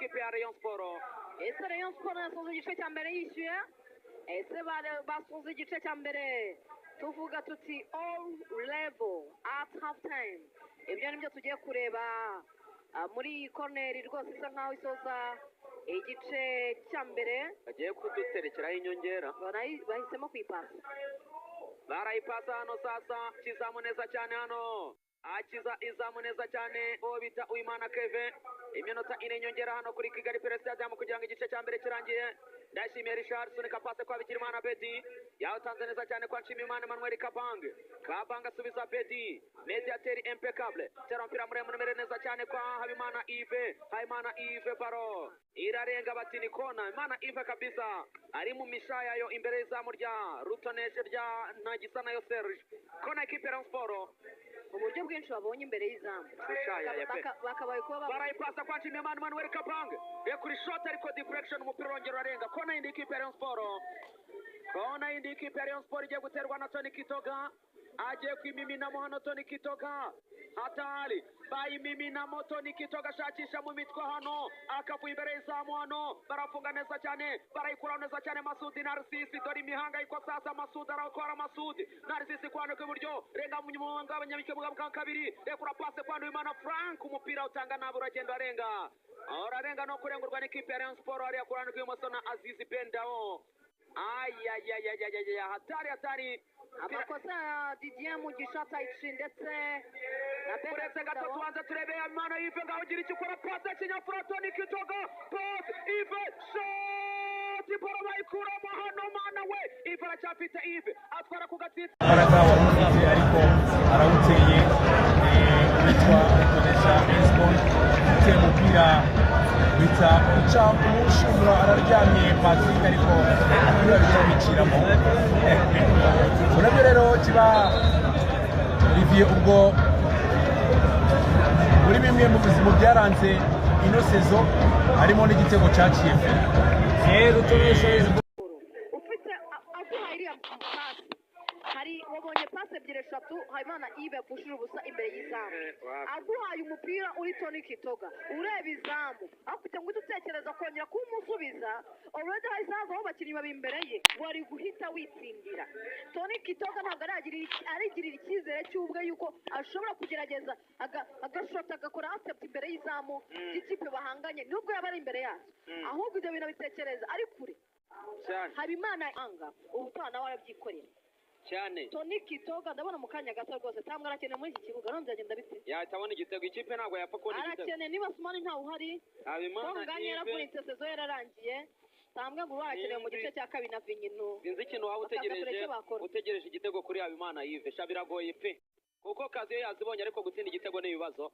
ikipe ya Rayon Sport. Ese Rayon Sport yasoza igice cya mbere yishyuye, ese basoza igice cya mbere tuvuga tuti all level at half time. Ibyo nibyo tugiye kureba muri corner rwose isa nkaho isoza igice cya mbere. Bagiye kuduterekeraho inyongera, bahisemo kwipasa, barayipasa hano sasa. Kizamu neza cyane hano, akiza izamu neza cyane uwo bita Uwimana Kevin. Iminota ine inyongera hano kuri Kigali Pele Stadium kugira ngo igice cya mbere kirangiye. Ndashimiye Richard sunika pase kwa Bigirimana Bedi, yawutanze neza cyane kwa Nshimiyimana Emmanuel Kabanga asubiza Bedi, mediateri impeccable, tera mpira muremure neza cyane kwa Habimana Yves, baro irarenga bati ni kona. Imana Yves kabisa ari mu mishaya yo imbere y'izamu rya Rutoneshe rya Ntagisanayo Serge. Kona ikipe ya Sport uburyo bwinshi babonye imbere y'izamu, bakabaye kuba barayipasa kwa Nshimiyimana Emmanuel Kabanga kuri shot ariko deflection, umupira urongera arenga. Kona indi ikipe ya Sport, kona indi ikipe ya Sport igiye guterwa na Tony Kitoga, agiye kwimiminamo hano Tony Kitoga, hatari bayiminamo Tony Kitoga, shakisha mu mitwe hano, akavuye imbere y'izamu hano, barafunga neza cyane, barayikura neza cyane. Masudi Narcisse, dore imihanga iko sasa. Masudi arawutwara, Masudi Narcisse kwandika iburyo, renga mu muhanga abanyabike bwa kabiri, rekura passe kwa Nduwimana Frank, umupira utanga nabo uragenda arenga, ararenga no kurengurwa n'ikipe ya Rayon Sport. Ari kurandika ibumoso na Aziz Bendao. Hatari amakosa ya Didier Mugisha Taichi ndetse na Perez gato. Tubanza turebe Imana Yves ngaho ugira icyo ukora, passe kinyafura Tony Kitoga, passe Yves, shot bora bayikuramo hano. Mana we Yves aracyafite, Yves atwara ku gatitsi, imbaraga wamugize ariko arawuteye witwa Rutonesha Escon, uteye umupira bita umushumura, araryamye Patrick ariko umupira biciramo. Urabyo rero kiba Olivier ubwo muri bimwe mu buzima byaranze ino sezo harimo n'igitego cyaciye Rutonesha ufite aguha iriya pasi. Hari wabonye pasi ebyiri eshatu Habimana Yves yapushije ubusa imbere y'izamu, aguhaye umupira uri Tony Kitoga ureba izamu, aho kugira ngo utekereza kongera kumusubiza, already hahise hazaho abakinnyi babi imbere ye, wari guhita witsindira. Tony Kitoga ntabwo arigirira icyizere cy'ubwe yuko ashobora kugerageza agashota agakora attempt imbere y'izamu y'ikipe bahanganye, nubwo yaba ari imbere yazo, ahubwo ibyo bintu bitekereza ari kure Habimana anga ubutana warabyikorera cyane. Tony Kitoga ndabona mu kanya gato rwose tamwe arakeneye muri iki kibuga, none byagenda bite? Yatabona igitego, ikipe ntabwo yapfa kubona igitego. Arakeneye niba Sumani ntawe uhari, Tonganye yaravunitse sezo yararangiye, tambwe ngo arakeneye mu gice cya kabiri na Vinyino. Sinzi ikintu waba utegereje igitego kuri Habimana Yves, biragoye pe, kuko kazi yazibonye ariko gutsinda igitego n'ibibazo.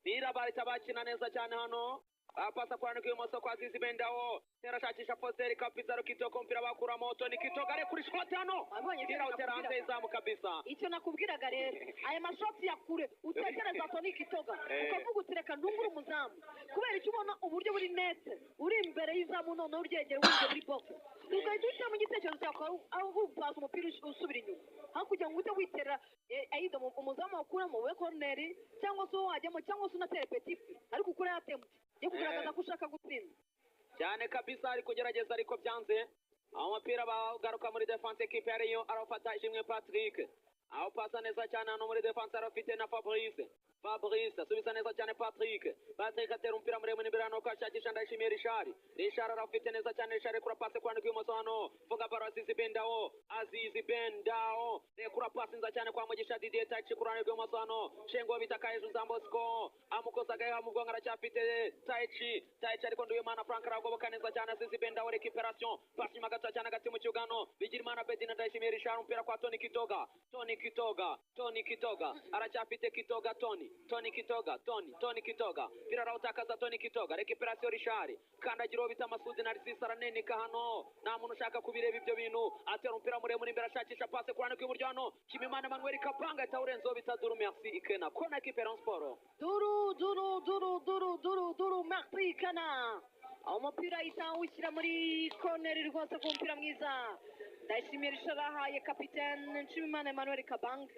Bira barita bakina neza cyane hano, apasa kwandika ibumoso kwa Aziz Bendao, terashakisha Posteri Kapizaro Kitoko, mpira bakuramo Tony Kitoga ari kuri shot hano, mpira utera hanze izamu kabisa. Icyo nakubwiraga rero, aya mashoti ya kure utekereza Tony Kitoga ukavuga utireka ndungura umuzamu, kubera icyo ubona uburyo buri nete uri imbere y'izamu none uryegera wuje muri box, ugahita uhita mu gitekerezo cyawe aho upasa umupira usubira inyuma, aho kugira ngo uhite witera ayido umuzamu wakuramo we corner cyangwa se wajyamo cyangwa se unatere petit, ariko ukura yatemwe yo kugaragaza ko ushaka gutsinda cyane kabisa, ari kugerageza ariko byanze. Aho umupira bagaruka muri defense equipe ya Rayon, arafata Ishimwe Patrick, aho pasa neza cyane hano muri defense, arafite na Fabrice asubiza neza cyane Patrick atera umupira muremure imbere hano kashakisha Ndayishimiye Richard arafite neza cyane. Richard kura passe kwandika ibumoso hano, funga baro Aziz Bendao, rekura passe neza cyane kwa Mugisha Didier Taichi, kurandika ibumoso hano, Shengo bitaka hejuru za Bosco, amukoza gahe mu gonga, aracyafite Taichi ariko Nduwimana Frank aragoboka neza cyane. Aziz Bendao recuperation, passe magata cyane agati mu cyugano, Bigirimana Bedi na Ndayishimiye Richard, umupira kwa Tony Kitoga aracyafite Kitoga, Tony Kitoga, pira rawutakaza Tony Kitoga, recuperation Richard, kandagira bita Masudi Narcisse araneneka hano, nta muntu ushaka kubireba ibyo bintu, atera umupira muremure imbere, ashakisha passe kurana kw'iburyo hano, Nshimiyimana Emmanuel Kabanga tawurenzo bita Duru Merci Ikena, kona equipe ya Sport. Duru Merci Ikena, umupira itawushyira muri corner rwose ku mupira mwiza. Ndayishimiye Richard ahaye kapitene Nshimiyimana Emmanuel Kabanga,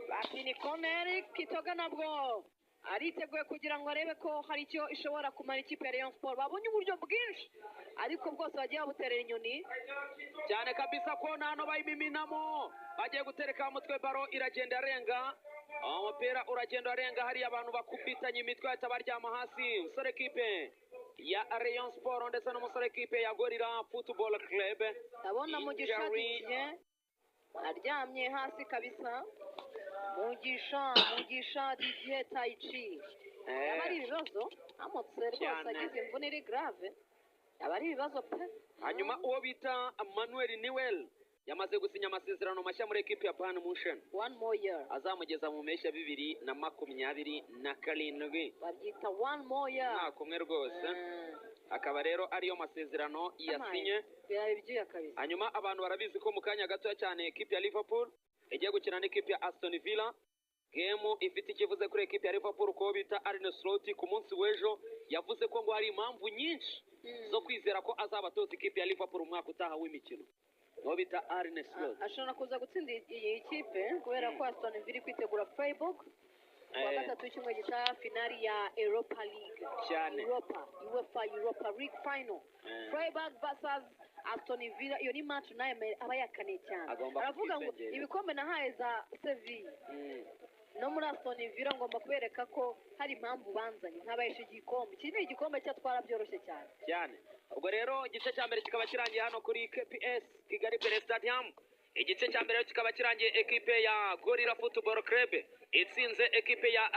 bati ni corner. Kitoga nabwo ariteguye kugira ngo arebe ko hari icyo ishobora kumara ikipe ya Rayon Sport. Babonye uburyo bwinshi ariko bwose bagiye babuterera inyoni cyane kabisa ko hano bayiminamo bagiye gutereka umutwe baro iragenda arenga umupira uragenda arenga hari abantu bakubitanye imitwe atabaryama hasi umusore kipe ya Rayon Sport ndetse n'umusore kipe ya Gorilla Football Club ndabona Mugisha Didier aryamye hasi kabisa. Mugisha Didier Taichi yaba ari ibibazo amutse rwose agize imvune iri grave yaba ari ibibazo pe. hanyuma uwo bita Manuel Newell yamaze gusinya amasezerano mashya muri equipe ya Pan Motion 1 more year azamugeza mu mpeshyi 2027 babyita 1 more year nta kumwe rwose akaba rero ariyo masezerano yasinye byarabigiye kabisa. hanyuma abantu barabizi ko mu kanya gato cyane equipe ya Liverpool igiye gukina n'ikipe ya Aston Villa game ifite ikivuze kuri equipe ya Liverpool ko bita Arne Slot ku munsi w'ejo yavuze ko ngo hari impamvu nyinshi zo kwizera ko azabatoza ikipe ya Liverpool umwaka utaha w'imikino no bita Arne Slot ashobora kuza gutsinda iyi kipe kubera ko Aston Villa kwitegura Freiburg wa gatatu w'icyumweru gitaha finali ya Europa League UEFA Europa League final Freiburg versus Aston Villa. Iyo ni match nayo aba yakaniye cyane aravuga ngo ibikombe nahaye za Sevilla no muri Aston Villa ngomba kubereka ko hari impamvu banzanye nkabahisha igikombe. Iki ni igikombe cyatwara byoroshye cyane. Ubwo rero igice cya mbere kikaba kirangiye hano kuri KPS Kigali Pele Stadium. Igice cya mbere kikaba kirangiye equipe ya Gorilla Football Club itsinze equipe ya